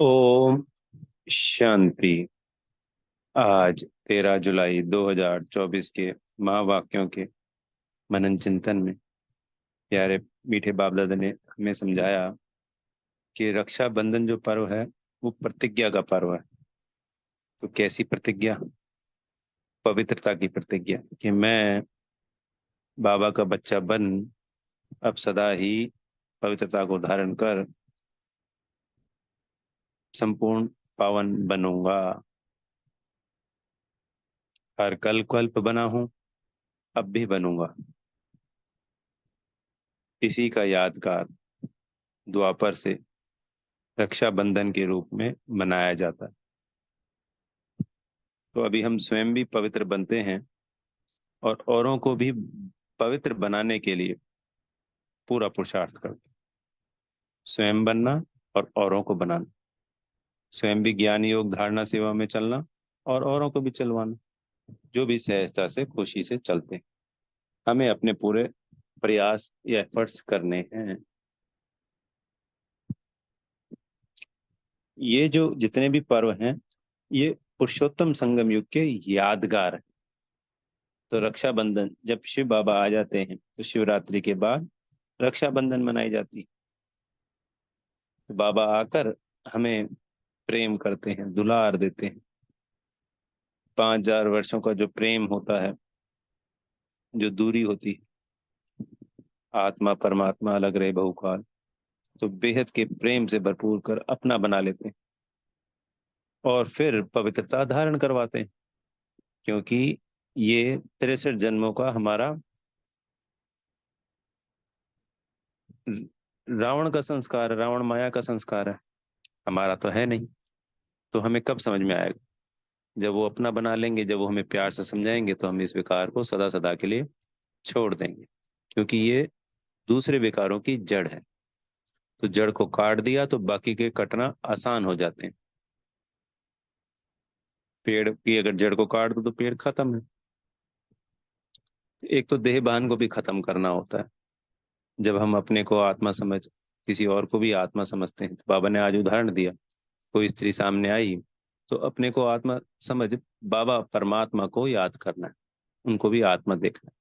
ओम शांति। आज 13 जुलाई 2024 के महावाक्यों के मनन चिंतन में प्यारे मीठे बाप दादा ने हमें समझाया कि रक्षाबंधन जो पर्व है वो प्रतिज्ञा का पर्व है। तो कैसी प्रतिज्ञा? पवित्रता की प्रतिज्ञा कि मैं बाबा का बच्चा बन अब सदा ही पवित्रता को धारण कर संपूर्ण पावन बनूंगा। हर कल कल्प बना हूं, अब भी बनूंगा। इसी का यादगार द्वापर से रक्षाबंधन के रूप में मनाया जाता है। तो अभी हम स्वयं भी पवित्र बनते हैं और औरों को भी पवित्र बनाने के लिए पूरा पुरुषार्थ करते हैं। स्वयं बनना और औरों को बनाना, स्वयं भी ज्ञान योग धारणा सेवा में चलना और औरों को भी चलवाना, जो भी सहजता से खुशी से चलते हैं। हमें अपने पूरे प्रयास या एफर्ट्स करने हैं। ये जो जितने भी पर्व हैं ये पुरुषोत्तम संगम युग के यादगार हैं। तो रक्षाबंधन जब शिव बाबा आ जाते हैं तो शिवरात्रि के बाद रक्षाबंधन मनाई जाती है। तो बाबा आकर हमें प्रेम करते हैं, दुलार देते हैं। 5,000 वर्षों का जो प्रेम होता है, जो दूरी होती है, आत्मा परमात्मा अलग रहे बहुकाल, तो बेहद के प्रेम से भरपूर कर अपना बना लेते हैं और फिर पवित्रता धारण करवाते हैं। क्योंकि ये 63 जन्मों का हमारा रावण का संस्कार है, रावण माया का संस्कार है, हमारा तो है नहीं। तो हमें कब समझ में आएगा? जब वो अपना बना लेंगे, जब वो हमें प्यार से समझाएंगे तो हम इस विकार को सदा सदा के लिए छोड़ देंगे। क्योंकि ये दूसरे विकारों की जड़ है। तो जड़ को काट दिया तो बाकी के कटना आसान हो जाते हैं। पेड़ की अगर जड़ को काट दो तो पेड़ खत्म है। एक तो देहभान को भी खत्म करना होता है। जब हम अपने को आत्मा समझ किसी और को भी आत्मा समझते हैं, तो बाबा ने आज उदाहरण दिया, कोई स्त्री सामने आई तो अपने को आत्मा समझ बाबा परमात्मा को याद करना है, उनको भी आत्मा देखना है,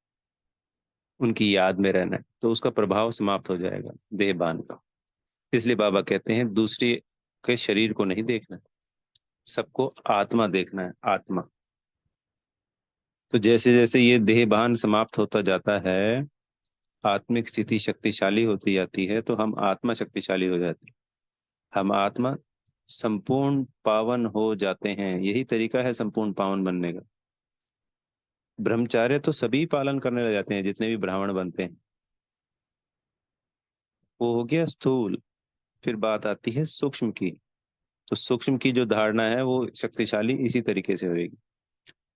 उनकी याद में रहना है, तो उसका प्रभाव समाप्त हो जाएगा देहभान का। इसलिए बाबा कहते हैं दूसरी के शरीर को नहीं देखना, सबको आत्मा देखना है, आत्मा। तो जैसे जैसे ये देहभान समाप्त होता जाता है, आत्मिक स्थिति शक्तिशाली होती जाती है, तो हम आत्मा शक्तिशाली हो जाती है। हम आत्मा संपूर्ण पावन हो जाते हैं। यही तरीका है संपूर्ण पावन बनने का। ब्रह्मचार्य तो सभी पालन करने लग जाते हैं, जितने भी ब्राह्मण बनते हैं। वो हो गया स्थूल। फिर बात आती है सूक्ष्म की। तो सूक्ष्म की जो धारणा है वो शक्तिशाली इसी तरीके से होगी।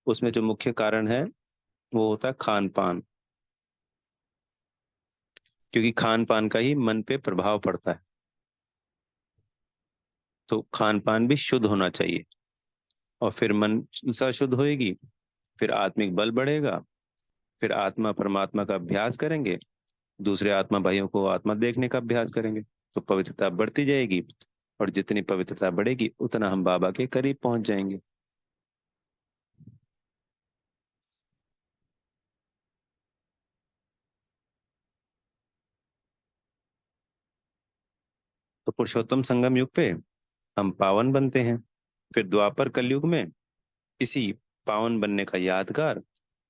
उसमें जो मुख्य कारण है वो होता है खान पान। क्योंकि खान पान का ही मन पे प्रभाव पड़ता है। तो खान पान भी शुद्ध होना चाहिए। और फिर मन सा शुद्ध होएगी, फिर आत्मिक बल बढ़ेगा, फिर आत्मा परमात्मा का अभ्यास करेंगे, दूसरे आत्मा भाइयों को आत्मा देखने का अभ्यास करेंगे, तो पवित्रता बढ़ती जाएगी। और जितनी पवित्रता बढ़ेगी उतना हम बाबा के करीब पहुंच जाएंगे। तो पुरुषोत्तम संगम युग पे हम पावन बनते हैं। फिर द्वापर कलयुग में इसी पावन बनने का यादगार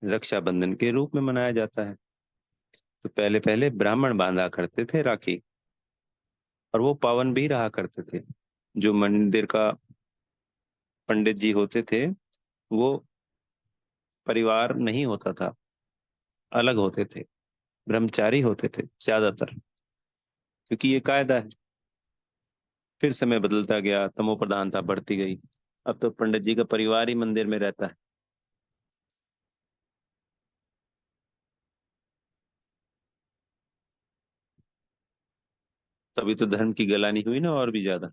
रक्षाबंधन के रूप में मनाया जाता है। तो पहले पहले ब्राह्मण बांधा करते थे राखी, और वो पावन भी रहा करते थे। जो मंदिर का पंडित जी होते थे वो परिवार नहीं होता था, अलग होते थे, ब्रह्मचारी होते थे ज्यादातर, क्योंकि ये कायदा है। फिर समय बदलता गया, तमो प्रधानता बढ़ती गई। अब तो पंडित जी का परिवार ही मंदिर में रहता है। तभी तो धर्म की गलानी हुई ना, और भी ज्यादा।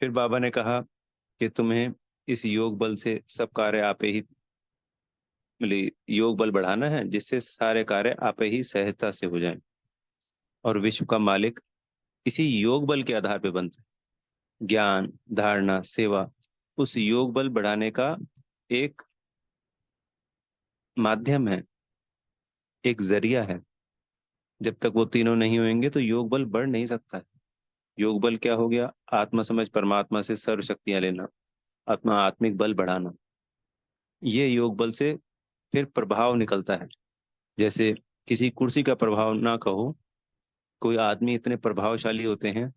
फिर बाबा ने कहा कि तुम्हें इस योग बल से सब कार्य आपे ही मतलब योग बल बढ़ाना है जिससे सारे कार्य आप ही सहजता से हो जाएं, और विश्व का मालिक इसी योग बल के आधार पे बनता है। ज्ञान, धारणा, सेवा उस योग बल बढ़ाने का एक माध्यम है, एक जरिया है। जब तक वो तीनों नहीं होंगे तो योग बल बढ़ नहीं सकता है। योग बल क्या हो गया? आत्मा समझ, परमात्मा से सर्व शक्तियां लेना, अपना आत्मिक बल बढ़ाना। ये योग बल से फिर प्रभाव निकलता है। जैसे किसी कुर्सी का प्रभाव ना कहो, कोई आदमी इतने प्रभावशाली होते हैं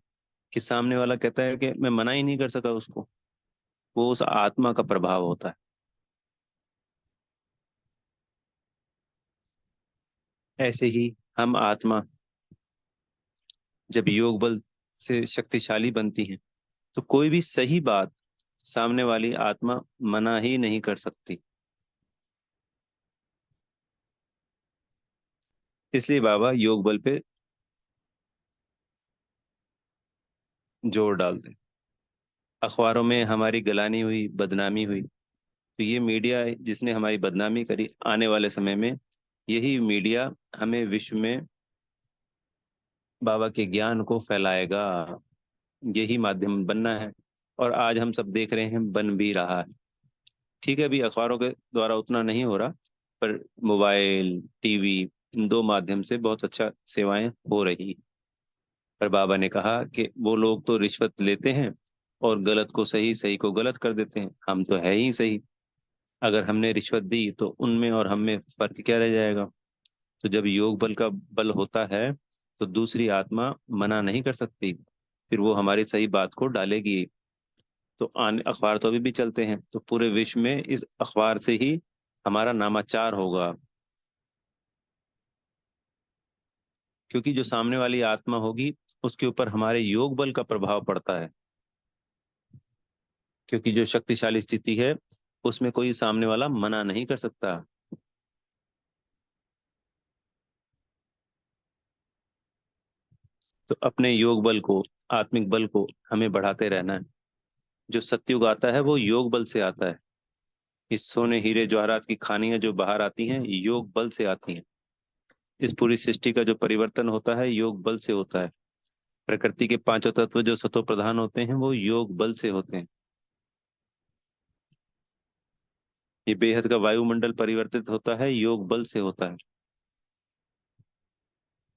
कि सामने वाला कहता है कि मैं मना ही नहीं कर सका उसको। वो उस आत्मा का प्रभाव होता है। ऐसे ही हम आत्मा जब योग बल से शक्तिशाली बनती है तो कोई भी सही बात सामने वाली आत्मा मना ही नहीं कर सकती। इसलिए बाबा योग बल पे जोर डालते हैं। अखबारों में हमारी गलानी हुई, बदनामी हुई, तो ये मीडिया जिसने हमारी बदनामी करी, आने वाले समय में यही मीडिया हमें विश्व में बाबा के ज्ञान को फैलाएगा। यही माध्यम बनना है, और आज हम सब देख रहे हैं बन भी रहा है। ठीक है, अभी अखबारों के द्वारा उतना नहीं हो रहा, पर मोबाइल, टीवी, इन दो माध्यम से बहुत अच्छा सेवाएं हो रही। पर बाबा ने कहा कि वो लोग तो रिश्वत लेते हैं और गलत को सही, सही को गलत कर देते हैं। हम तो है ही सही। अगर हमने रिश्वत दी तो उनमें और हम में फर्क क्या रह जाएगा? तो जब योग बल का बल होता है तो दूसरी आत्मा मना नहीं कर सकती, फिर वो हमारी सही बात को डालेगी। तो आने अखबार तो अभी भी चलते हैं, तो पूरे विश्व में इस अखबार से ही हमारा नामाचार होगा। क्योंकि जो सामने वाली आत्मा होगी उसके ऊपर हमारे योग बल का प्रभाव पड़ता है। क्योंकि जो शक्तिशाली स्थिति है उसमें कोई सामने वाला मना नहीं कर सकता। तो अपने योग बल को, आत्मिक बल को हमें बढ़ाते रहना है। जो सत्युग आता है वो योग बल से आता है। इस सोने, हीरे, जवाहरात की खानियां जो बाहर आती हैं योग बल से आती हैं। इस पूरी सृष्टि का जो परिवर्तन होता है योग बल से होता है। प्रकृति के पांचों तत्व जो सतो प्रधान होते हैं वो योग बल से होते हैं। ये बेहद का वायुमंडल परिवर्तित होता है योग बल से होता है।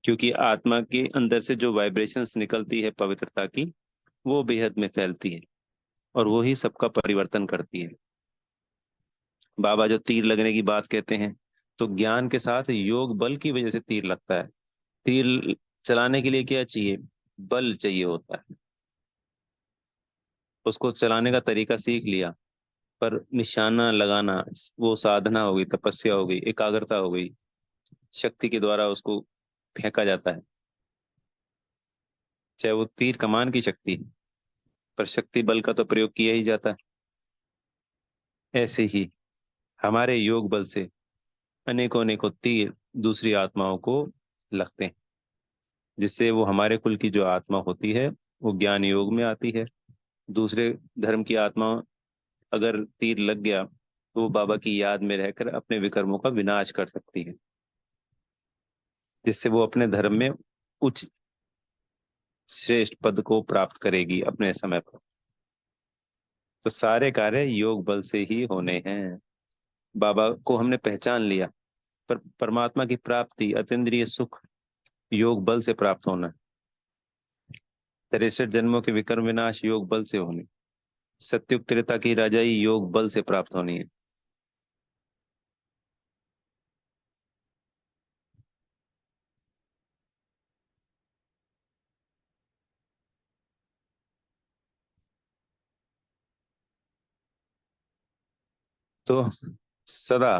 क्योंकि आत्मा के अंदर से जो वाइब्रेशंस निकलती है पवित्रता की, वो बेहद में फैलती है, और वो ही सबका परिवर्तन करती है। बाबा जो तीर लगने की बात कहते हैं, तो ज्ञान के साथ योग बल की वजह से तीर लगता है। तीर चलाने के लिए क्या चाहिए? बल चाहिए होता है। उसको चलाने का तरीका सीख लिया, पर निशाना लगाना वो साधना हो गई, तपस्या हो गई, एकाग्रता हो गई। शक्ति के द्वारा उसको फेंका जाता है। चाहे वो तीर कमान की शक्ति है, पर शक्ति बल का तो प्रयोग किया ही जाता है। ऐसे ही हमारे योग बल से अनेकों अनेकों तीर दूसरी आत्माओं को लगते हैं, जिससे वो हमारे कुल की जो आत्मा होती है वो ज्ञान योग में आती है। दूसरे धर्म की आत्मा अगर तीर लग गया तो वो बाबा की याद में रहकर अपने विकर्मों का विनाश कर सकती है, जिससे वो अपने धर्म में उच्च श्रेष्ठ पद को प्राप्त करेगी अपने समय पर। तो सारे कार्य योग बल से ही होने हैं। बाबा को हमने पहचान लिया, पर परमात्मा की प्राप्ति, अतीन्द्रिय सुख योग बल से प्राप्त होना है। 63 जन्मों के विक्रम विनाश योग बल से होने, सत्युग त्रेता की राजाई योग बल से प्राप्त होनी है। तो सदा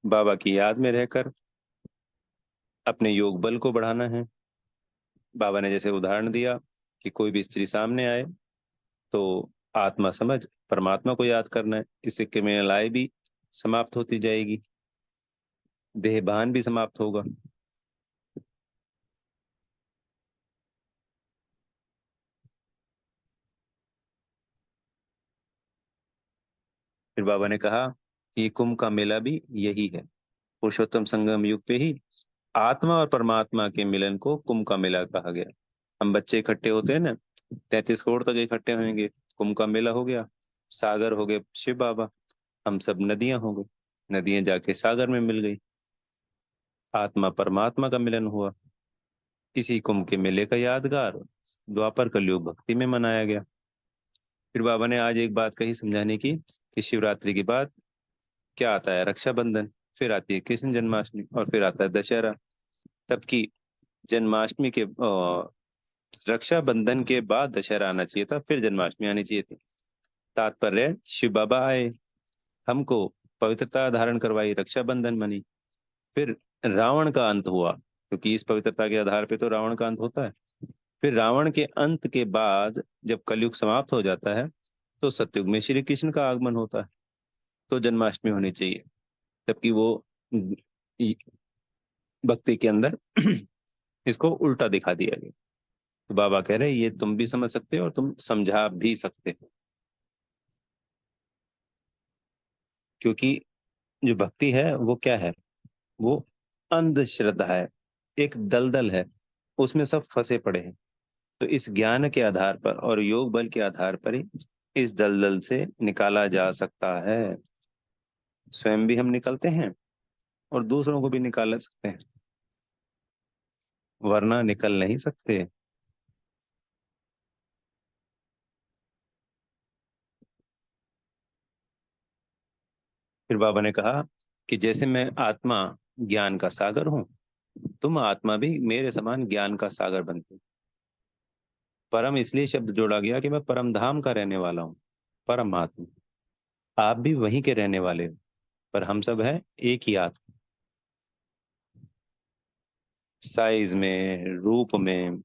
बाबा की याद में रहकर अपने योग बल को बढ़ाना है। बाबा ने जैसे उदाहरण दिया कि कोई भी स्त्री सामने आए तो आत्मा समझ परमात्मा को याद करना है। इससे क्रिमिनल भी समाप्त होती जाएगी, देहभान भी समाप्त होगा। फिर बाबा ने कहा ये कुंभ का मेला भी यही है। पुरुषोत्तम संगम युग पे ही आत्मा और परमात्मा के मिलन को कुंभ का मेला कहा गया। हम बच्चे इकट्ठे होते हैं ना, 33 करोड़ तक इकट्ठे होंगे, कुंभ का मेला हो गया। सागर हो गए शिव बाबा, हम सब नदियां हो गई, नदियां जाके सागर में मिल गई, आत्मा परमात्मा का मिलन हुआ। इसी कुंभ के मेले का यादगार द्वापर कलयुग भक्ति में मनाया गया। फिर बाबा ने आज एक बात कही समझाने की, कि शिवरात्रि के बाद क्या आता है? रक्षाबंधन, फिर आती है कृष्ण जन्माष्टमी, और फिर आता है दशहरा। तब की जन्माष्टमी के रक्षाबंधन के बाद दशहरा आना चाहिए था, फिर जन्माष्टमी आनी चाहिए थी। तात्पर्य, शिव बाबा आए, हमको पवित्रता धारण करवाई, रक्षाबंधन बनी। फिर रावण का अंत हुआ, क्योंकि इस पवित्रता के आधार पे तो रावण का अंत होता है। फिर रावण के अंत के बाद जब कलयुग समाप्त हो जाता है, तो सतयुग में श्री कृष्ण का आगमन होता है, तो जन्माष्टमी होनी चाहिए। जबकि वो भक्ति के अंदर इसको उल्टा दिखा दिया गया। तो बाबा कह रहे हैं, ये तुम भी समझ सकते हो और तुम समझा भी सकते हो, क्योंकि जो भक्ति है वो क्या है? वो अंधश्रद्धा है, एक दलदल है, उसमें सब फंसे पड़े हैं। तो इस ज्ञान के आधार पर और योग बल के आधार पर ही इस दलदल से निकाला जा सकता है। स्वयं भी हम निकलते हैं और दूसरों को भी निकाल सकते हैं, वरना निकल नहीं सकते। फिर बाबा ने कहा कि जैसे मैं आत्मा ज्ञान का सागर हूं, तुम आत्मा भी मेरे समान ज्ञान का सागर बनते हो। परम इसलिए शब्द जोड़ा गया कि मैं परम धाम का रहने वाला हूँ, परमात्मा। आप भी वहीं के रहने वाले हो, पर हम सब हैं एक ही आत्मा। साइज में, रूप में,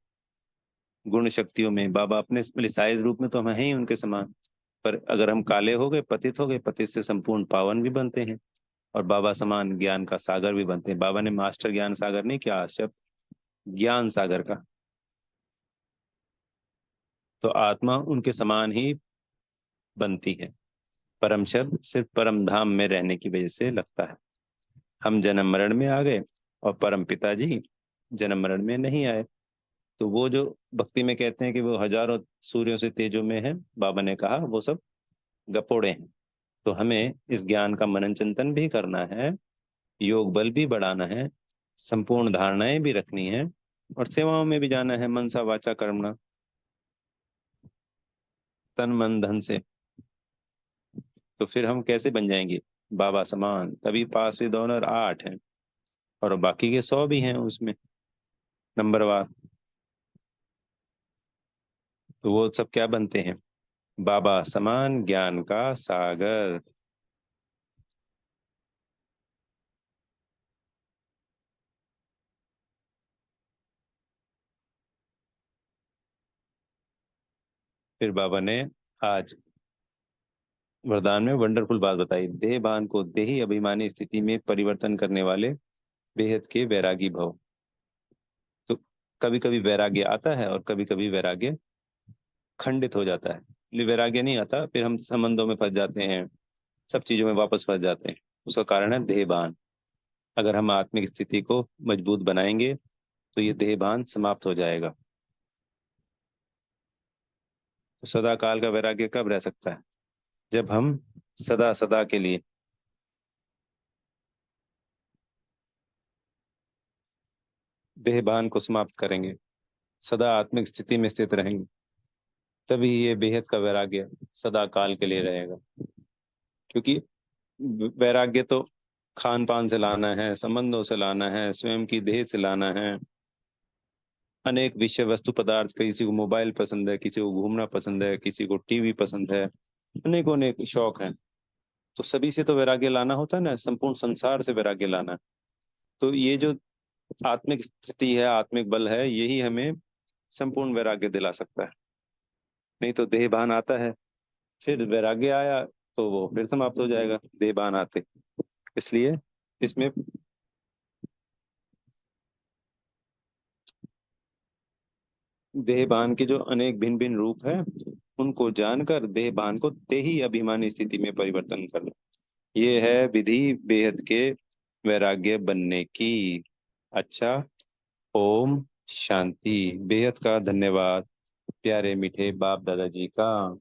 गुण शक्तियों में बाबा अपने मतलब साइज रूप में तो हम हैं ही उनके समान। पर अगर हम काले हो गए, पतित हो गए, पतित से संपूर्ण पावन भी बनते हैं, और बाबा समान ज्ञान का सागर भी बनते हैं। बाबा ने मास्टर ज्ञान सागर नहीं किया शब्द, ज्ञान सागर का। तो आत्मा उनके समान ही बनती है। परम शब्द सिर्फ परम धाम में रहने की वजह से लगता है। हम जन्म मरण में आ गए, और परम पिताजी जन्म मरण में नहीं आए। तो वो जो भक्ति में कहते हैं कि वो हजारों सूर्यों से तेजों में है, बाबा ने कहा वो सब गपोड़े हैं। तो हमें इस ज्ञान का मनन चिंतन भी करना है, योग बल भी बढ़ाना है, संपूर्ण धारणाएं भी रखनी है, और सेवाओं में भी जाना है, मनसा वाचा कर्मणा, तन मन धन से। तो फिर हम कैसे बन जाएंगे बाबा समान? तभी पास विद ऑनर 8 हैं, और बाकी के 100 भी हैं उसमें नंबरवार। तो वो सब क्या बनते हैं? बाबा समान ज्ञान का सागर। फिर बाबा ने आज वरदान में वंडरफुल बात बताई, देह भान को देही अभिमानी स्थिति में परिवर्तन करने वाले बेहद के वैरागी भव। तो कभी कभी वैराग्य आता है, और कभी कभी वैराग्य खंडित हो जाता है। इसलिए वैराग्य नहीं आता, फिर हम संबंधों में फंस जाते हैं, सब चीजों में वापस फंस जाते हैं। उसका कारण है देहभान। अगर हम आत्मिक स्थिति को मजबूत बनाएंगे, तो ये देहभान समाप्त हो जाएगा। तो सदा काल का वैराग्य कब रह सकता है? जब हम सदा सदा के लिए देहभान को समाप्त करेंगे, सदा आत्मिक स्थिति में स्थित रहेंगे, तभी ये बेहद का वैराग्य सदा काल के लिए रहेगा। क्योंकि वैराग्य तो खान पान से लाना है, संबंधों से लाना है, स्वयं की देह से लाना है। अनेक विषय वस्तु पदार्थ, किसी को मोबाइल पसंद है, किसी को घूमना पसंद है, किसी को टीवी पसंद है, अनेकों अनेक शौक हैं। तो सभी से तो वैराग्य लाना होता है ना, संपूर्ण संसार से वैराग्य लाना है। तो ये जो आत्मिक स्थिति है, आत्मिक बल है, यही हमें संपूर्ण वैराग्य दिला सकता है। नहीं तो देहभान आता है, फिर वैराग्य आया तो वो फिर समाप्त हो जाएगा देहभान आते। इसलिए इसमें देहभान के जो अनेक भिन्न भिन्न रूप है, उनको जानकर देहभान को देही अभिमानी स्थिति में परिवर्तन करना। ये है विधि बेहद के वैराग्य बनने की। अच्छा, ओम शांति। बेहद का धन्यवाद प्यारे मीठे बाप दादाजी का।